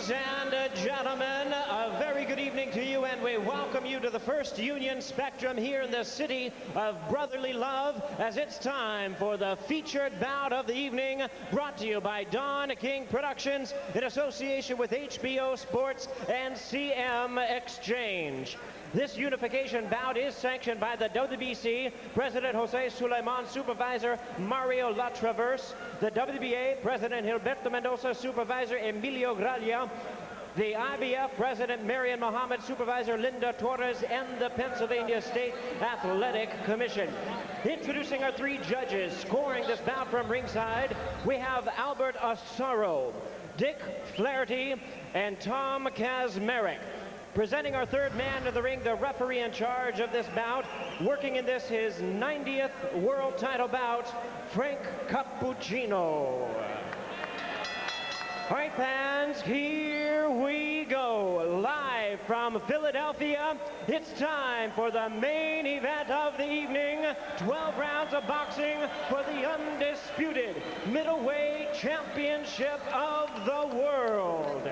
Ladies and gentlemen, a very good evening to you, and we welcome you to the first Union Spectrum here in the city of brotherly love, as it's time for the featured bout of the evening, brought to you by Don King Productions in association with HBO Sports and CM Exchange. This unification bout is sanctioned by the WBC President Jose Suleiman, Supervisor Mario Latraverse, the WBA President Gilberto Mendoza, Supervisor Emilio Graglia, the IBF President Marian Mohammed, Supervisor Linda Torres, and the Pennsylvania State Athletic Commission. Introducing our three judges scoring this bout from ringside, we have Albert Asaro, Dick Flaherty, and Tom Kazmarek. Presenting our third man to the ring, the referee in charge of this bout, working in this his 90th world title bout, Frank Cappuccino. All right, fans, here we go. Live from Philadelphia, it's time for the main event of the evening. 12 rounds of boxing for the undisputed middleweight championship of the world.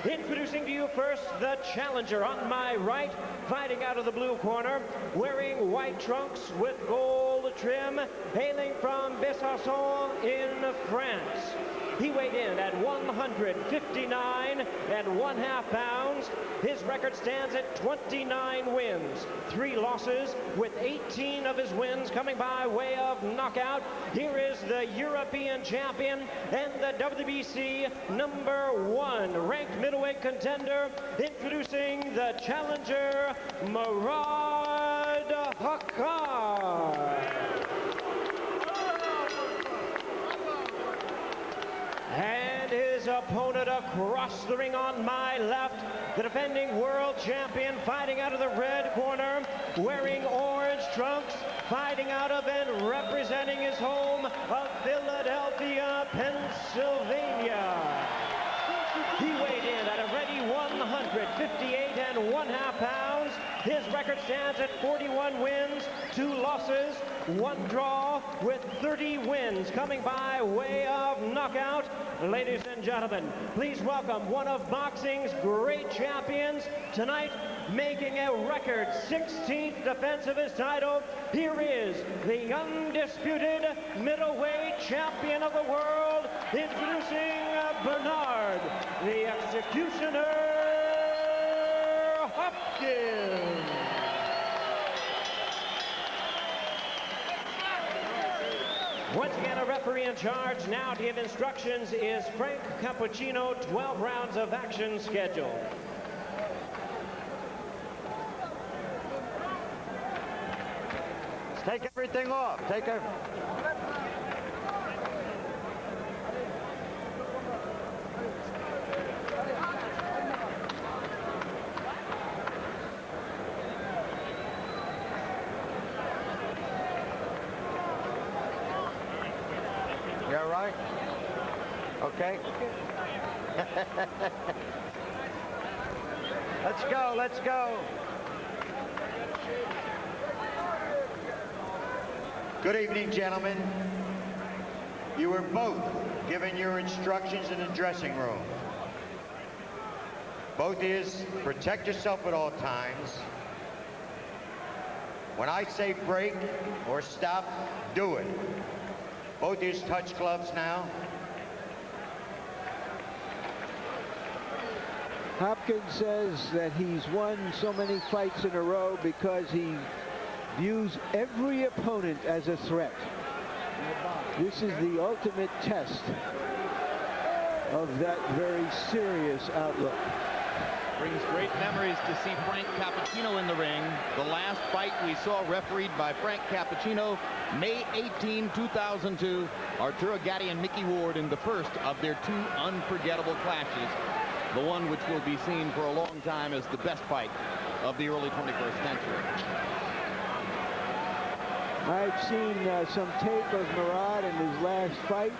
Introducing to you first the challenger on my right, fighting out of the blue corner, wearing white trunks with gold trim, hailing from Besançon in France. He weighed in at 159 1/2 pounds. His record stands at 29 wins, 3 losses, with 18 of his wins coming by way of knockout. Here is the European champion and the WBC #1 ranked middleweight contender, introducing the challenger, Murad Hakkar. And his opponent across the ring on my left, the defending world champion, fighting out of the red corner, wearing orange trunks, fighting out of and representing his home of Philadelphia, Pennsylvania. He weighed in at a ready 158 1/2 pounds. His record stands at 41 wins, 2 losses, 1 draw, with 30 wins coming by way of knockout. Ladies and gentlemen, please welcome one of boxing's great champions tonight, making a record 16th defense of his title. Here is the undisputed middleweight champion of the world, introducing Bernard, the Executioner Hopkins. Once again, a referee in charge now to give instructions is Frank Cappuccino. 12 rounds of action scheduled. Let's take everything off. You all right? Okay. Let's go. Good evening, gentlemen. You were both given your instructions in the dressing room. Both is protect yourself at all times. When I say break or stop, do it. Both is touch gloves now. Hopkins says that he's won so many fights in a row because he views every opponent as a threat. This is the ultimate test of that very serious outlook. Brings great memories to see Frank Cappuccino in the ring. The last fight we saw refereed by Frank Cappuccino, May 18, 2002. Arturo Gatti and Mickey Ward in the first of their 2 unforgettable clashes. The one which will be seen for a long time as the best fight of the early 21st century. I've seen some tape of Murad in his last fight.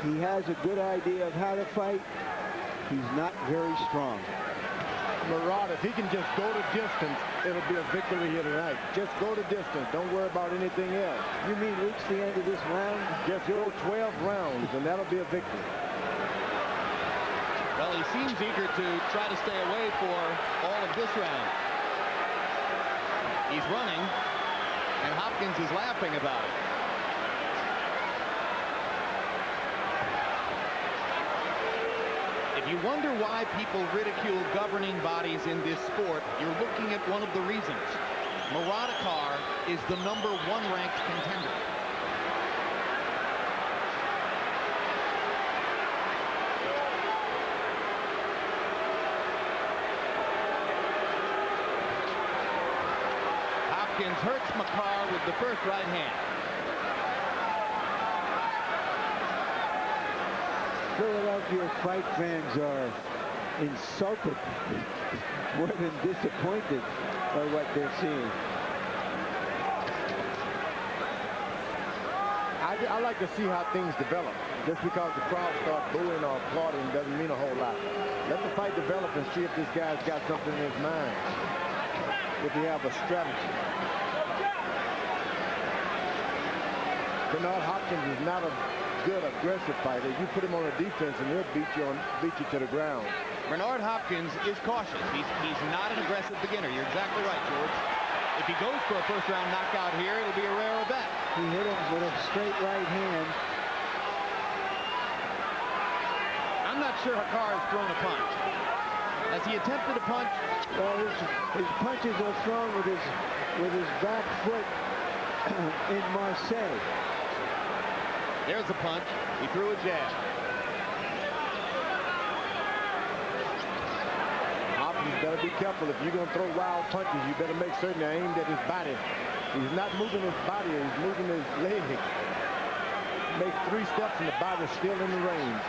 He has a good idea of how to fight. He's not very strong. Murad, if he can just go the distance, it'll be a victory here tonight. Just go the distance. Don't worry about anything else. You mean reach the end of this round? Just go 12 rounds, and that'll be a victory. Well, he seems eager to try to stay away for all of this round. He's running, and Hopkins is laughing about it. If you wonder why people ridicule governing bodies in this sport, you're looking at one of the reasons. Hakkar is the #1 ranked contender. Hopkins hurts Hakkar with the first right hand. Philadelphia fight fans are insulted more than disappointed by what they're seeing. I like to see how things develop. Just because the crowd starts booing or applauding doesn't mean a whole lot. Let the fight develop and see if this guy's got something in his mind. If he have a strategy. Bernard Hopkins is not a good aggressive fighter. You put him on a defense and he'll beat you to the ground. Bernard Hopkins is cautious. He's not an aggressive beginner. You're exactly right, George. If he goes for a first-round knockout here, it'll be a rare event. He hit him with a straight right hand. I'm not sure Hakkar has thrown a punch. Has he attempted a punch? Well, his punches are thrown with his back foot in Marseille. There's a punch. He threw a jab. Hopkins better be careful. If you're going to throw wild punches, you better make certain they're aimed at his body. He's not moving his body, he's moving his leg. Make 3 steps and the body's still in the range.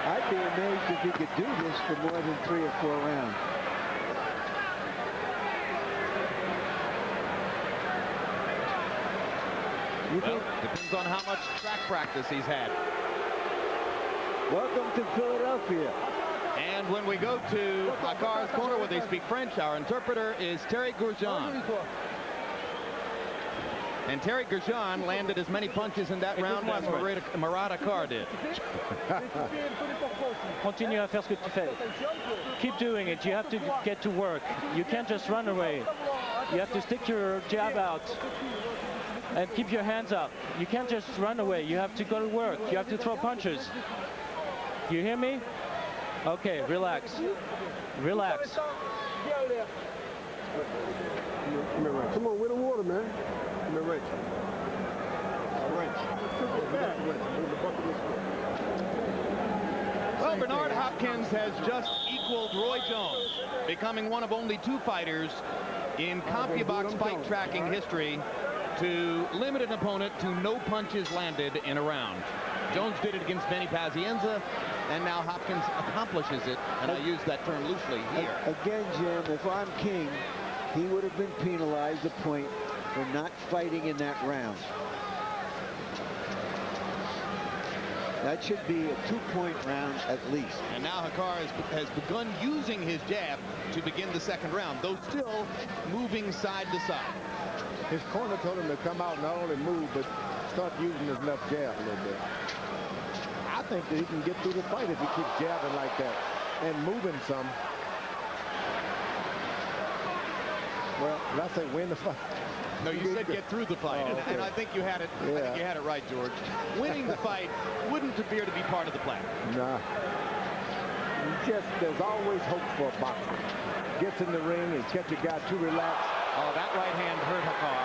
I'd be amazed if he could do this for more than 3 or 4 rounds. Well, depends on how much track practice he's had. Welcome to Philadelphia. And when we go to Hakkar's corner where they speak French, our interpreter is Terry Grosjean. And Terry Grosjean landed as many punches in that round as Hakkar did. Continue à faire ce que tu fais. Keep doing it. You have to get to work. You can't just run away. You have to stick your jab out and keep your hands up. You can't just run away. You have to go to work. You have to throw punches. You hear me? Okay, relax. Relax. Come on, with the water, man. Give me a wrench. Well, Bernard Hopkins has just equaled Roy Jones, becoming one of only 2 fighters in CompuBox fight tracking history to limit an opponent to no punches landed in a round. Jones did it against Benny Pazienza, and now Hopkins accomplishes it, and I use that term loosely here. Again, Jim, if I'm king, he would have been penalized a point for not fighting in that round. That should be a 2-point round at least. And now Hakkar has begun using his jab to begin the second round, though still moving side to side. His corner told him to come out and not only move, but start using his left jab a little bit. I think that he can get through the fight if he keeps jabbing like that and moving some. Well, did I say win the fight? No, you said get through the fight, Oh, okay. and I think you had it. Yeah. I think you had it right, George. Winning the fight wouldn't appear to be part of the plan. Nah. There's always hope for a boxer. Gets in the ring and catch a guy too relaxed. Oh, that right hand hurt Hakkar.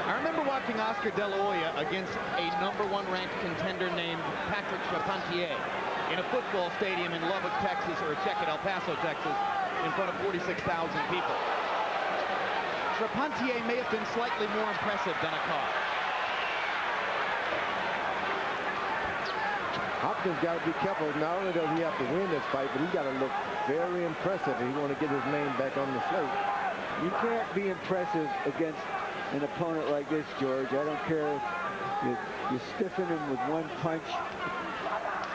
I remember watching Oscar De La Hoya against a #1 ranked contender named Patrick Charpentier in a football stadium in Lubbock, Texas, or El Paso, Texas, in front of 46,000 people. Charpentier may have been slightly more impressive than Hakkar. Hopkins got to be careful. Not only does he have to win this fight, but he got to look very impressive if he want to get his name back on the slate. You can't be impressive against an opponent like this, George. I don't care if you stiffen him with 1 punch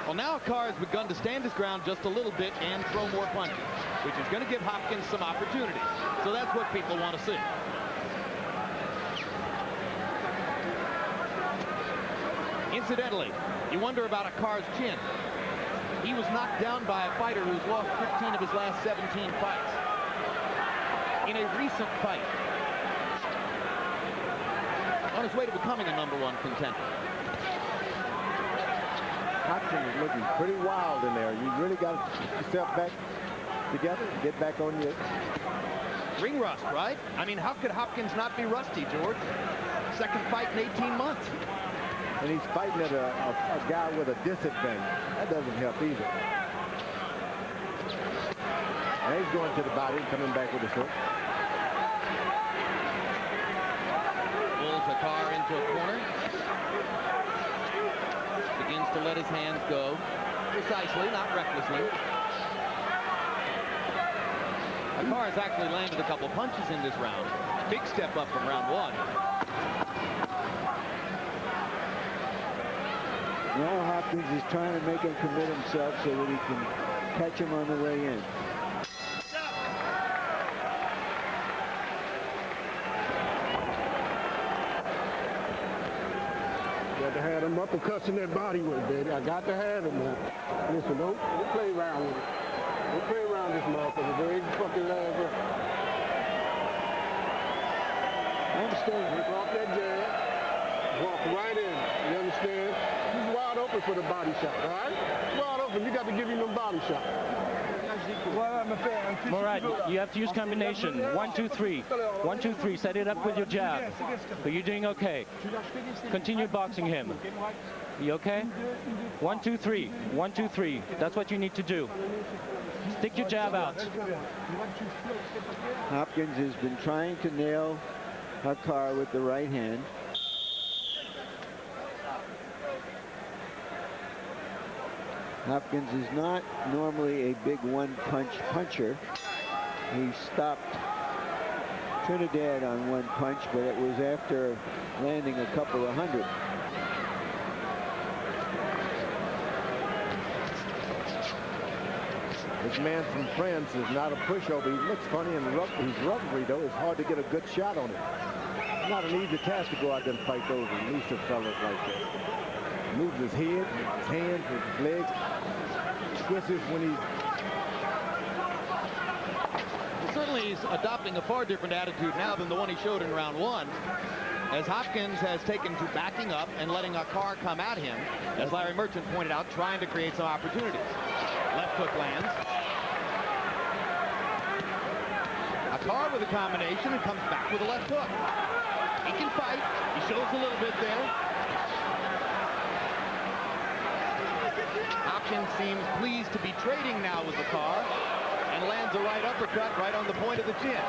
Well, now Hakkar has begun to stand his ground just a little bit and throw more punches, which is going to give Hopkins some opportunities. So that's what people want to see. Incidentally, you wonder about Hakkar's chin. He was knocked down by a fighter who's lost 15 of his last 17 fights in a recent fight, on his way to becoming a #1 contender. Hopkins is looking pretty wild in there. You really got to get yourself back together and get back on your Ring rust, right? I mean, how could Hopkins not be rusty, George? Second fight in 18 months. and he's fighting at a guy with a disadvantage. That doesn't help either. And he's going to the body and coming back with a hook. Pulls Hakkar into a corner. Begins to let his hands go. Precisely, not recklessly. Hakkar has actually landed a couple punches in this round. Big step up from round one. Now Hopkins is trying to make him commit himself so that he can catch him on the way in. Got to have them uppercuts in that body weight, baby. I got to have them, man. Listen, don't play around with it. Don't play around this motherfucker, baby. Fucking laugh up. I understand. Take off that jab. Walk right in. You understand? He's wide open for the body shot, all right? Wide open. You got to give him them body shots. Murad, you have to use combination. 1, 2, 3. 1, 2, 3. Set it up with your jab. But you're doing okay. Continue boxing him. You okay? 1, 2, 3. 1, 2, 3. That's what you need to do. Stick your jab out. Hopkins has been trying to nail Hakkar with the right hand. Hopkins is not normally a big one-punch puncher. He stopped Trinidad on one punch, but it was after landing a couple of hundred. This man from France is not a pushover. He looks funny and he's rubbery, though. It's hard to get a good shot on him. It's not an easy task to go out there and fight those elusive fellas like that. Moves his head, his hands, his legs. Twists when he's... Well, certainly he's adopting a far different attitude now than the one he showed in round one, as Hopkins has taken to backing up and letting Hakkar come at him, as Larry Merchant pointed out, trying to create some opportunities. Left hook lands. Hakkar with a combination and comes back with a left hook. He can fight. He shows a little bit there. Hopkins seems pleased to be trading now with Hakkar and lands a right uppercut right on the point of the chin.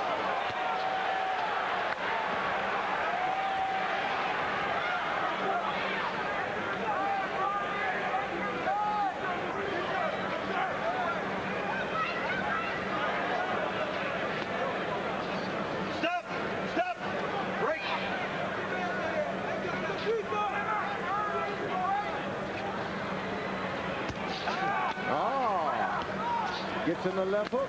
Gets in the left hook.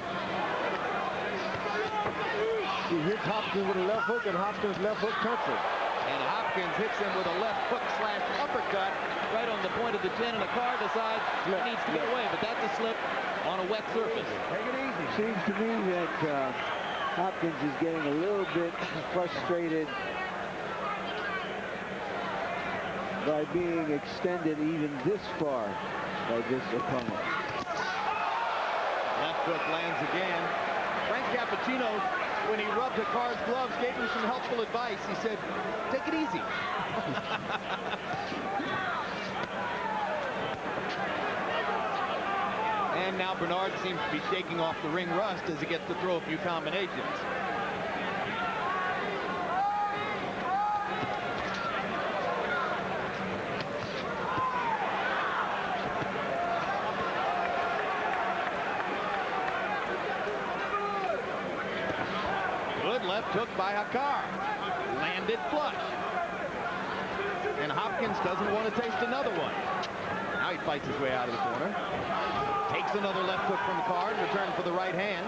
He hits Hopkins with a left hook, and Hopkins left hook country. And Hopkins hits him with a left hook slash uppercut right on the point of the chin, and Hakkar decides he needs to get away, but that's a slip on a wet surface. Take it easy. Seems to me that Hopkins is getting a little bit frustrated by being extended even this far by this opponent. Left hook lands again. Frank Cappuccino, when he rubbed Hakkar's gloves, gave him some helpful advice. He said, take it easy. And now Bernard seems to be shaking off the ring rust as he gets to throw a few combinations. Left hook by Hakkar. Landed flush. And Hopkins doesn't want to taste another one. Now he fights his way out of the corner. Takes another left hook from the card, return for the right hand.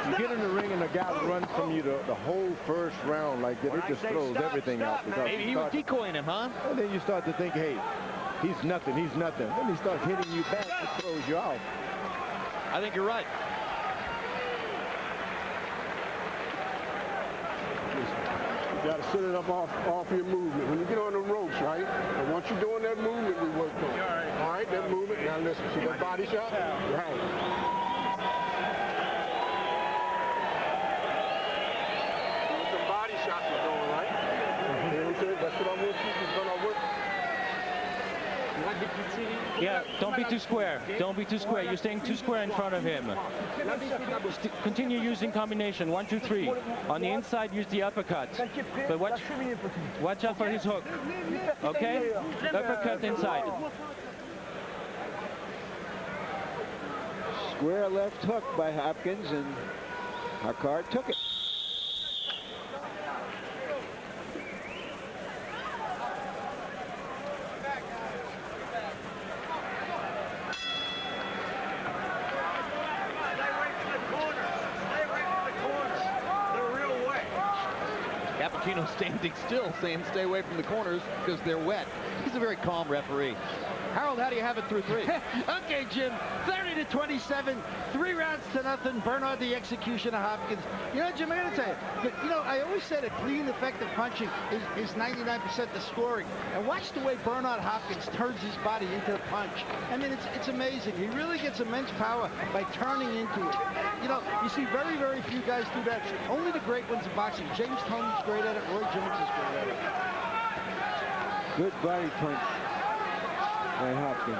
You get in the ring and the guy runs from you the whole first round like that. It just throws everything out. Because Maybe he was decoying him, huh? And then you start to think, hey, he's nothing, he's nothing. Then he starts hitting you back, it throws you out. I think you're right. You got to set it up off your movement. When you get on the ropes, right? And once you're doing that movement, we work on. All right, that movement. Now listen, see that body shot? Right. That's what I want you to work. Yeah, don't be too square. Don't be too square. You're staying too square in front of him. Continue using combination. 1, 2, 3. On the inside, use the uppercut. But watch out for his hook. Okay? Uppercut inside. Square left hook by Hopkins, and Hakkar took it. Cappuccino standing still, saying stay away from the corners because they're wet. He's a very calm referee. Harold, how do you have it through 3? Okay, Jim, 30-27, 3 rounds to nothing. Bernard, the execution of Hopkins. You know, Jim, I got to tell you, but, you know, I always said that clean, effective punching is 99% the scoring. And watch the way Bernard Hopkins turns his body into the punch. I mean, it's amazing. He really gets immense power by turning into it. You know, you see very, very few guys do that. Only the great ones in boxing. James Toney's great at it. Roy Jones is great at it. Good body punch by Hopkins.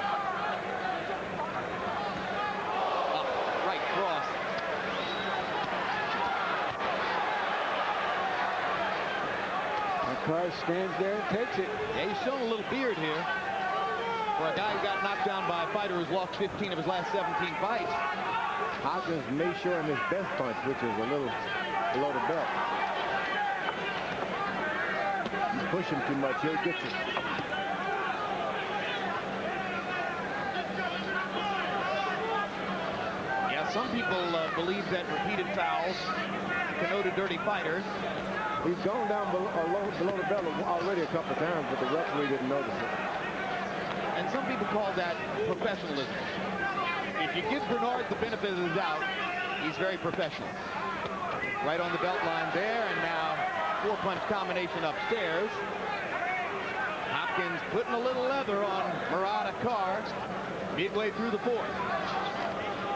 Right cross. Hakkar stands there and takes it. Yeah, he's showing a little beard here. For a guy who got knocked down by a fighter who's lost 15 of his last 17 fights. Hopkins may show him his best punch, which is a little below the belt. You push him too much, he'll get you. Yeah, some people believe that repeated fouls connote a dirty fighter. He's gone down below the belt already a couple of times, but the referee didn't notice it. And some people call that professionalism. If you give Bernard the benefit of the doubt, he's very professional. Right on the belt line there, and now 4-punch combination upstairs. Hopkins putting a little leather on Hakkar midway through the 4th.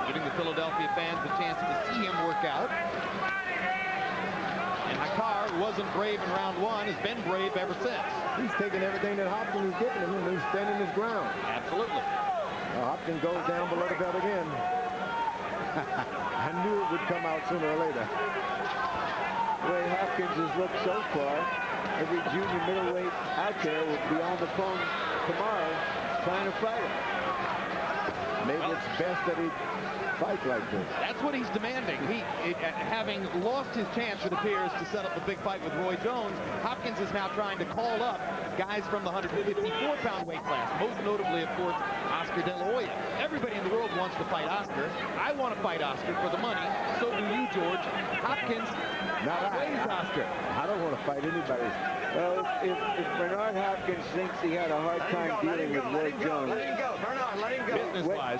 Giving the Philadelphia fans a chance to see him work out. And Hakkar, who wasn't brave in round 1, has been brave ever since. He's taking everything that Hopkins is giving him, and he's standing his ground. Absolutely. Hopkins goes down below the belt again. I knew it would come out sooner or later. The way Hopkins has looked so far, every junior middleweight out there will be on the phone tomorrow trying to fight him. Maybe it's best that he fight like this. That's what he's demanding. Having lost his chance, it appears, to set up a big fight with Roy Jones, Hopkins is now trying to call up guys from the 154-pound weight class, most notably, of course, Oscar De La Hoya. Everybody in the world wants to fight Oscar. I want to fight Oscar for the money. So do you, George. Hopkins outweighs Oscar. I don't want to fight anybody. Well, if Bernard Hopkins thinks he had a hard time dealing with Roy Jones, Let him go, Bernard, let him go. Business-wise.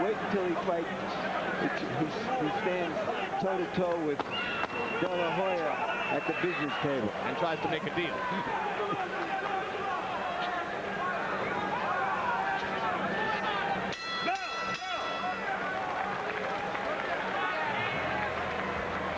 wait until he fights. He stands toe-to-toe with De La Hoya at the business table. And tries to make a deal.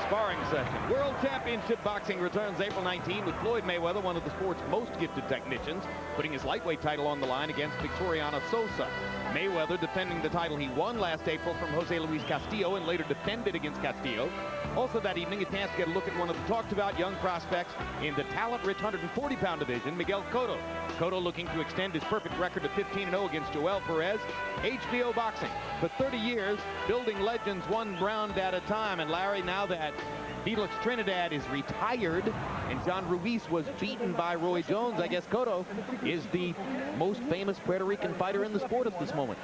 Sparring session. World Championship Boxing returns April 19 with Floyd Mayweather, one of the sport's most gifted technicians, putting his lightweight title on the line against Victoriano Sosa. Mayweather defending the title he won last April from Jose Luis Castillo and later defended against Castillo. Also that evening, a chance to get a look at one of the talked about young prospects in the talent-rich 140-pound division, Miguel Cotto. Cotto looking to extend his perfect record of 15-0 against Joel Perez. HBO Boxing. For 30 years, building legends one round at a time. And Larry, now that Felix Trinidad is retired, and John Ruiz was beaten by Roy Jones. I guess Cotto is the most famous Puerto Rican fighter in the sport at this moment.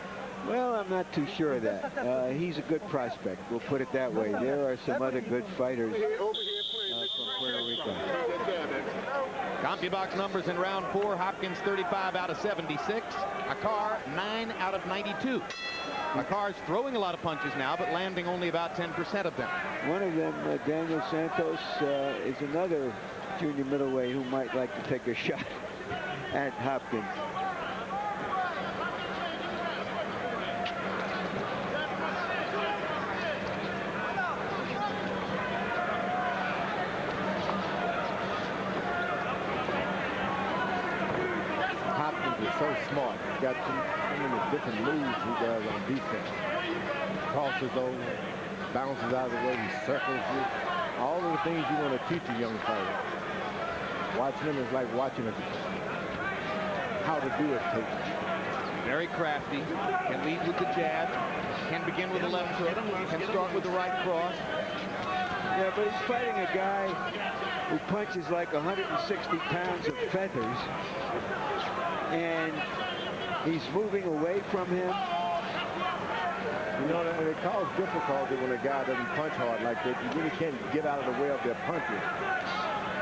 Well, I'm not too sure of that. He's a good prospect. We'll put it that way. There are some other good fighters from Puerto Rico. CompuBox numbers in round 4. Hopkins 35 out of 76. Hakkar 9 out of 92. Hakkar's throwing a lot of punches now, but landing only about 10% of them. One of them, Daniel Santos, is another junior middleweight who might like to take a shot at Hopkins. So smart. He's got so many different moves he does on defense. Crosses over, bounces out of the way, he circles you. All of the things you want to teach a young fighter. Watching him is like watching how to do it tape. Very crafty, can lead with the jab, can begin with the left hook, can start with the right cross. Yeah, but he's fighting a guy who punches like 160 pounds of feathers. And he's moving away from him. You know, and it causes difficulty when a guy doesn't punch hard like that. You really can't get out of the way of their punches.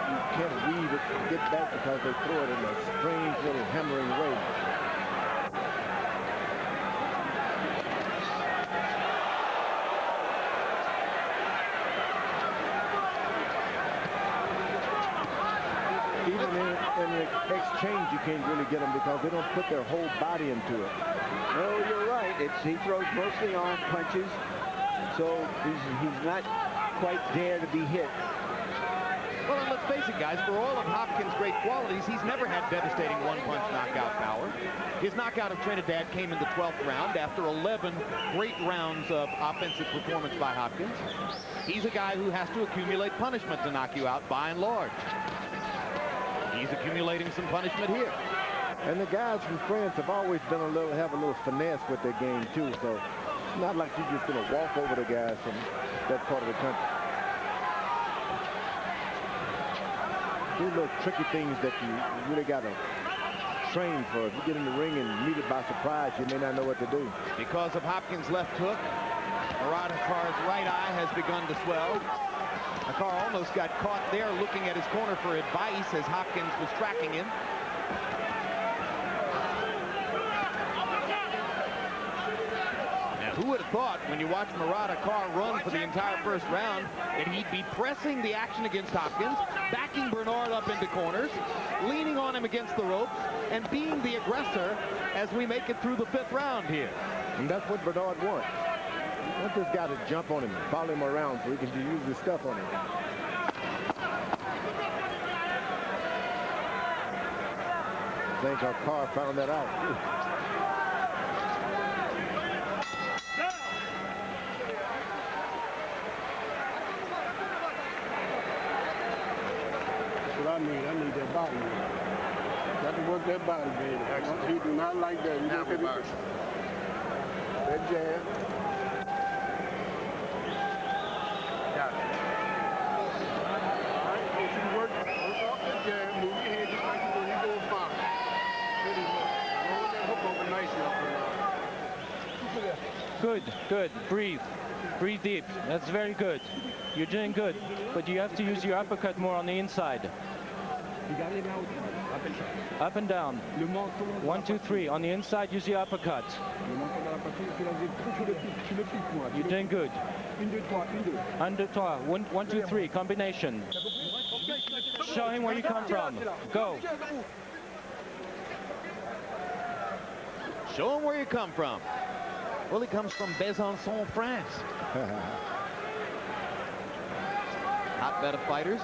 You can't weave it and get back because they throw it in a strange little hammering way. Even in the exchange, you can't really get them because they don't put their whole body into it. No, you're right. He throws mostly arm punches, so he's not quite there to be hit. Well, and let's face it, guys, for all of Hopkins' great qualities, he's never had devastating one-punch knockout power. His knockout of Trinidad came in the 12th round after 11 great rounds of offensive performance by Hopkins. He's a guy who has to accumulate punishment to knock you out by and large. He's accumulating some punishment here. And the guys from France have always been have a little finesse with their game too. So it's not like you're just gonna walk over the guys from that part of the country. These little tricky things that you really gotta train for. If you get in the ring and meet it by surprise, you may not know what to do. Because of Hopkins' left hook, Murad Hakkar's right eye has begun to swell. Hakkar almost got caught there looking at his corner for advice as Hopkins was tracking him. Now, who would have thought when you watch Murad Hakkar run for the entire first round that he'd be pressing the action against Hopkins, backing Bernard up into corners, leaning on him against the ropes, and being the aggressor as we make it through the 5th round here. And that's what Bernard wants. I want this guy to jump on him and follow him around so he can use his stuff on him. I think Hakkar found that out. That's what I need. I need that body. Got to work that body, baby. He do not like that. You look at it. That jab. Good, good. Breathe. Breathe deep. That's very good. You're doing good. But you have to use your uppercut more on the inside. Up and down. 1, 2, 3. On the inside, use the uppercut. You're doing good. 1, 2, 1, 2, 3. Combination. Show him where you come from. Go. Show him where you come from. Well, he comes from Besançon, France. Hotbed of fighters.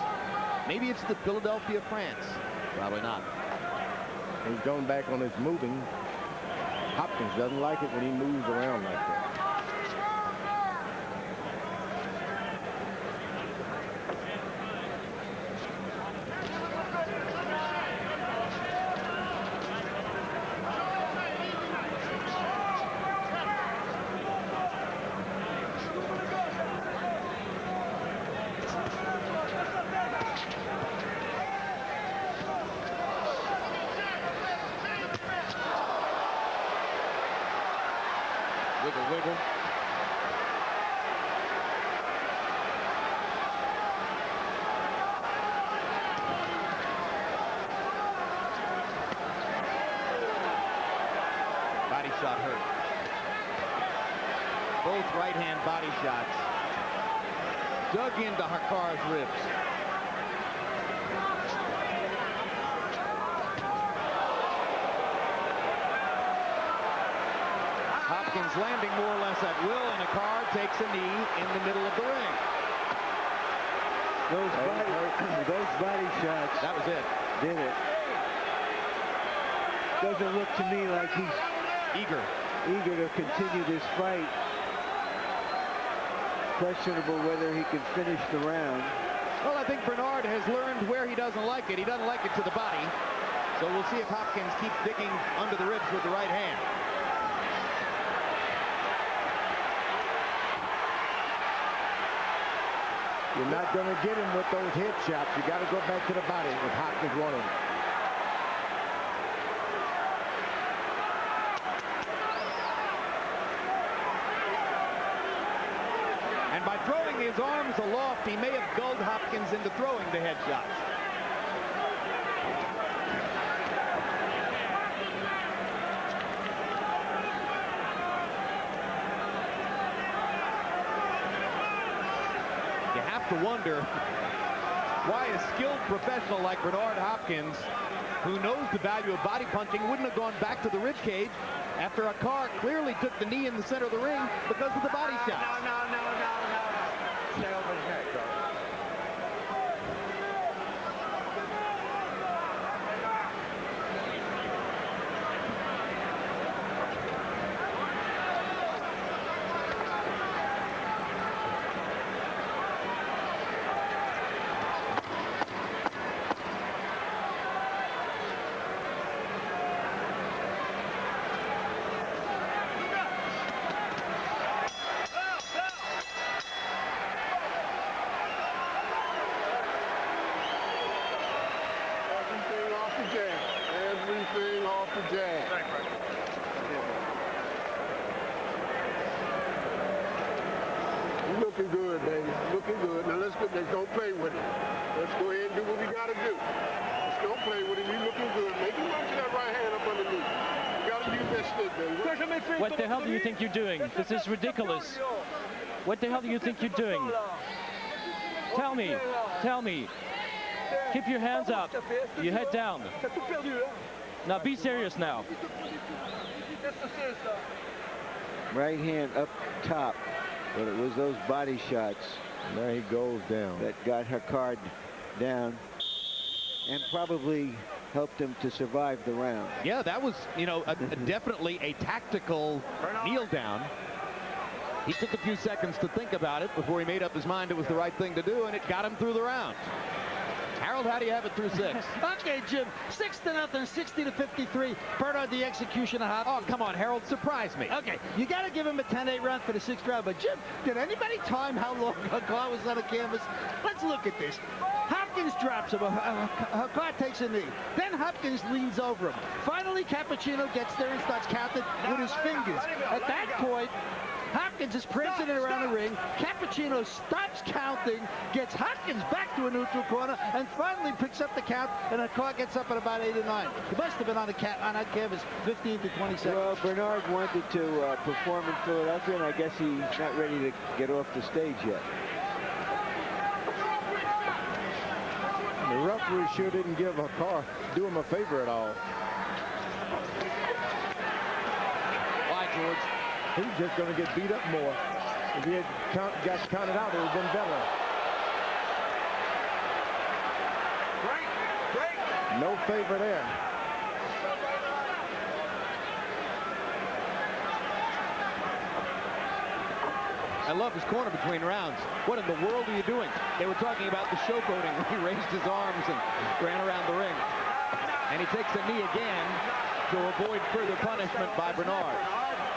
Maybe it's the Philadelphia, France. Probably not. He's going back on his moving. Hopkins doesn't like it when he moves around like that. Wiggle, wiggle. Body shot hurt. Both right-hand body shots dug into Hakkar's ribs. Hopkins landing more or less at will, and Hakkar takes a knee in the middle of the ring. Those body shots. That was it. Did it. Doesn't look to me like he's Eager to continue this fight. Questionable whether he can finish the round. Well, I think Bernard has learned where he doesn't like it. He doesn't like it to the body. So we'll see if Hopkins keeps digging under the ribs with the right hand. You're not going to get him with those head shots. You got to go back to the body if Hopkins won him. And by throwing his arms aloft, he may have gulled Hopkins into throwing the head shots. You have to wonder why a skilled professional like Bernard Hopkins, who knows the value of body punching, wouldn't have gone back to the rib cage after Hakkar clearly took the knee in the center of the ring because of the body shot. No. Stay over his head, Carl. Everything off the jab. You're looking good, baby. Looking good. Now let's don't play with it. Let's go ahead and do what we got to do. Let's don't play with it. You're looking good. Make him run to that right hand up underneath. You got to use that stick, baby. What the hell do you think you're doing? This is ridiculous. What the hell do you think you're doing? Tell me. Tell me. Keep your hands up. Your head down. Now be serious now. Right hand up top. But it was those body shots. There he goes down. That got Hakkar down and probably helped him to survive the round. Yeah, that was, you know, definitely a tactical kneel down. He took a few seconds to think about it before he made up his mind it was the right thing to do, and it got him through the round. Harold, how do you have it through 6? Okay, Jim, 6-0, 60-53. Bernard the Executioner Hopkins. Oh, come on, Harold, surprise me. Okay, you got to give him a 10-8 round for the 6th round. But, Jim, did anybody time how long Hakkar was on the canvas? Let's look at this. Hopkins drops him. Hakkar takes a knee. Then Hopkins leans over him. Finally, Cappuccino gets there and starts counting with his fingers. At that point, Hopkins is prancing it around the ring. Cappuccino stops counting, gets Hopkins back to a neutral corner, and finally picks up the count, and Hakkar gets up at about 8 or 9. He must have been on that canvas 15 to 20 seconds. Well, Bernard wanted to perform in Philadelphia, and I guess he's not ready to get off the stage yet. The referee sure didn't do him a favor at all. Why, George? He's just going to get beat up more. If he had got counted out, it would have been better. Break. No favor there. I love his corner between rounds. What in the world are you doing? They were talking about the showboating when he raised his arms and ran around the ring. And he takes a knee again to avoid further punishment by Bernard.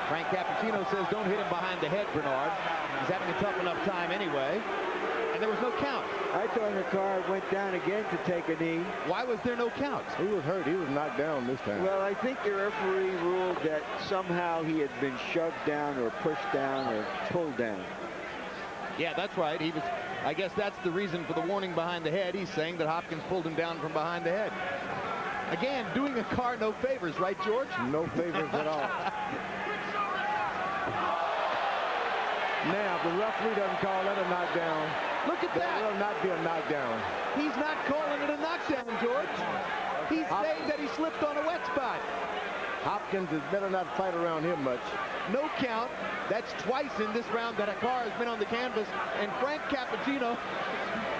Frank Cappuccino says, don't hit him behind the head, Bernard. He's having a tough enough time anyway. And there was no count. I thought Hakkar went down again to take a knee. Why was there no count? He was hurt. He was knocked down this time. Well, I think the referee ruled that somehow he had been shoved down or pushed down or pulled down. Yeah, that's right. He was. I guess that's the reason for the warning behind the head. He's saying that Hopkins pulled him down from behind the head. Again, doing Hakkar no favors, right, George? No favors at all. Now, if the referee doesn't call that a knockdown, Look at that that. will not be a knockdown. He's not calling it a knockdown, George. He's saying that he slipped on a wet spot. Hopkins is better not fight around here much. No count. That's twice in this round that Hakkar has been on the canvas, and Frank Cappuccino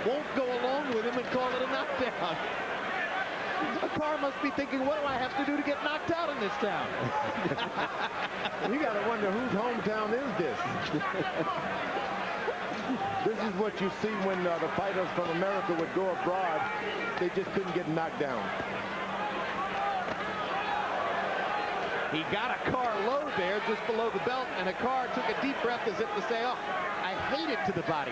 won't go along with him and call it a knockdown. Hakkar must be thinking, what do I have to do to get knocked out in this town? You got to wonder whose hometown is this? This is what you see when the fighters from America would go abroad. They just couldn't get knocked down. He got Hakkar low there just below the belt, and Hakkar took a deep breath as if to say, oh, I hate it to the body.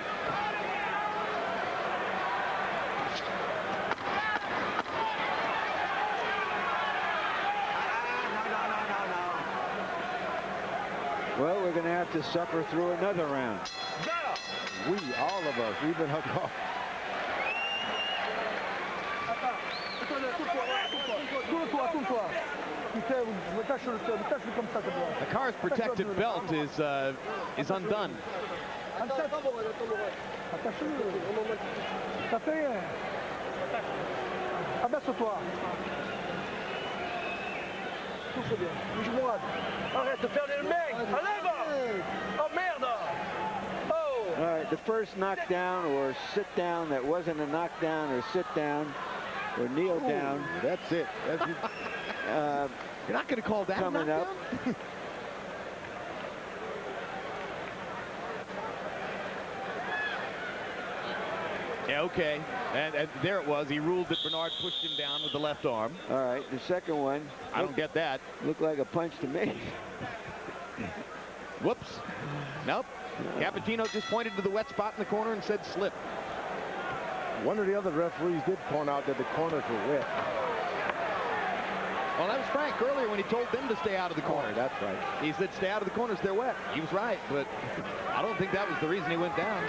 Well, we're going to have to suffer through another round. We, all of us, even Hakkar. Hakkar's protected belt is undone. All right, the first knockdown or sit down that wasn't a knockdown or sit down or kneel down. That's it. That's it. You're not going to call that a Coming up. knockdown? Yeah, okay. And there it was. He ruled that Bernard pushed him down with the left arm. All right, the second one I don't get that. looked like a punch to me. Whoops. Nope. Cappuccino just pointed to the wet spot in the corner and said slip. One of the other referees did point out that the corners were wet. Well, that was Frank earlier when he told them to stay out of the corner. Oh, that's right. He said stay out of the corners, they're wet. He was right, but I don't think that was the reason he went down.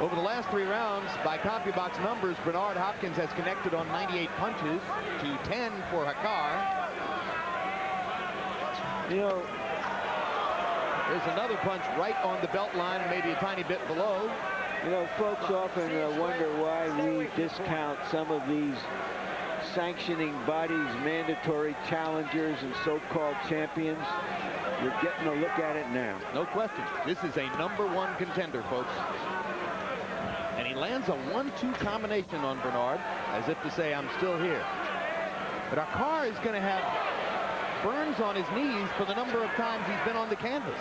Over the last 3 rounds, by CompuBox numbers, Bernard Hopkins has connected on 98 punches to 10 for Hakkar. You know, There's another punch right on the belt line, maybe a tiny bit below. you know, folks often wonder why we discount some of these sanctioning bodies, mandatory challengers, and so-called champions. You're getting a look at it now. No question. This is a #1 contender, folks. And he lands a 1-2 combination on Bernard, as if to say, I'm still here. But Hakkar is going to have burns on his knees for the number of times he's been on the canvas.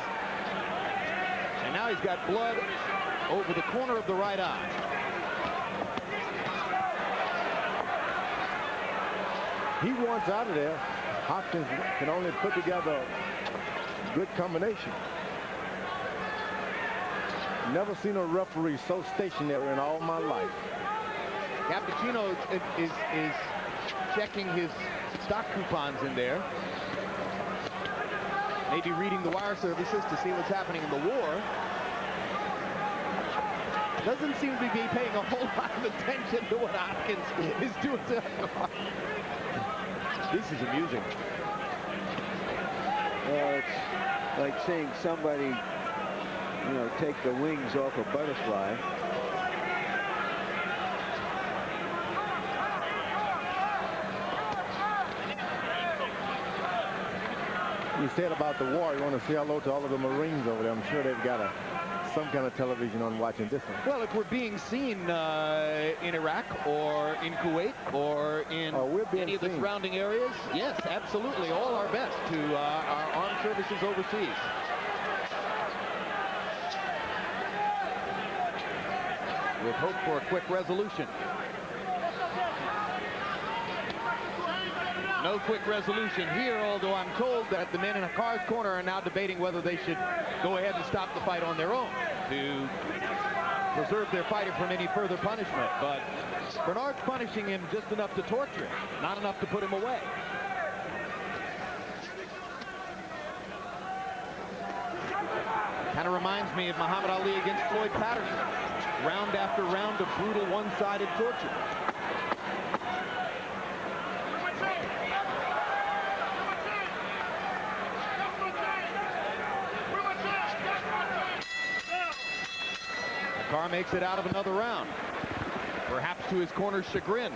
And now he's got blood over the corner of the right eye. He wants out of there. Hopkins can only put together a good combination. Never seen a referee so stationary in all my life. Cappuccino is checking his stock coupons in there. Maybe reading the wire services to see what's happening in the war. Doesn't seem to be paying a whole lot of attention to what Hopkins is doing to Hakkar. This is amusing. It's like seeing somebody, you know, take the wings off a butterfly. You said about the war, you want to say hello to all of the Marines over there. I'm sure they've got some kind of television on watching this one. Well, if we're being seen in Iraq or in Kuwait or in any of the surrounding areas, yes, absolutely, all our best to our armed services overseas. With hope for a quick resolution. No quick resolution here, although I'm told that the men in Hakkar's corner are now debating whether they should go ahead and stop the fight on their own to preserve their fighter from any further punishment. But Bernard's punishing him just enough to torture him, not enough to put him away. Kind of reminds me of Muhammad Ali against Floyd Patterson. Round after round of brutal one-sided torture. Hakkar makes it out of another round, perhaps to his corner's chagrin.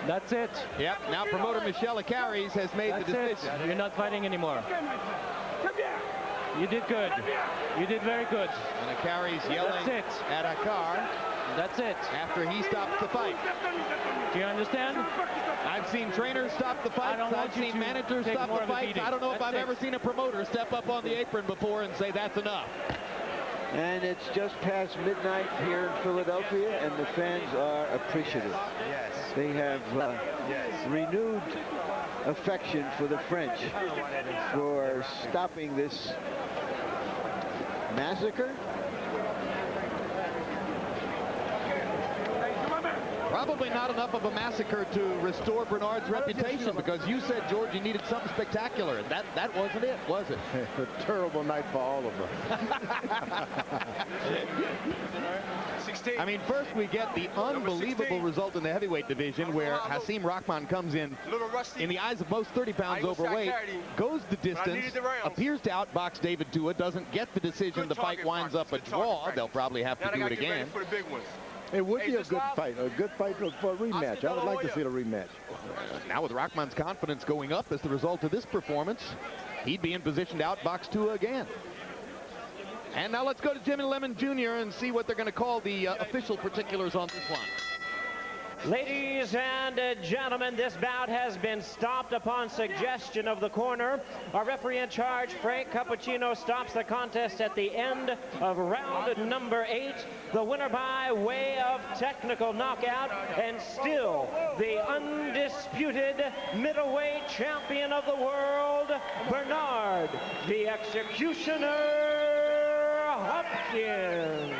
That's it. Yep, now promoter Michel Hakkar has made the decision. You're not fighting anymore. You did good. You did very good. And Hakkar yelling at Hakkar. That's it. After he stops the fight. Do you understand? I've seen trainers stop the fights. I've seen managers stop the fights. I don't know if I've ever seen a promoter step up on the apron before and say that's enough. And it's just past midnight here in Philadelphia, and the fans are appreciative. Yes. They have renewed affection for the French for stopping this massacre. Probably not enough of a massacre to restore Bernard's reputation, because you said, George, you needed something spectacular, and that wasn't it, was it? A terrible night for all of us. I mean, first we get the unbelievable result in the heavyweight division where Hasim Rahman comes in the eyes of most 30 pounds overweight, goes the distance, appears to outbox David Tua, doesn't get the decision, the fight winds up a draw. They'll probably have to do it again. It would be a good fight for a rematch. I would like to see the rematch. Now with Rahman's confidence going up as the result of this performance, he'd be in position to outbox Tua again. And now let's go to Jimmy Lemon Jr. and see what they're going to call the official particulars on this one. Ladies and gentlemen, this bout has been stopped upon suggestion of the corner. Our referee in charge, Frank Cappuccino, stops the contest at the end of round number 8. The winner by way of technical knockout, and still the undisputed middleweight champion of the world, Bernard, the Executioner Hopkins.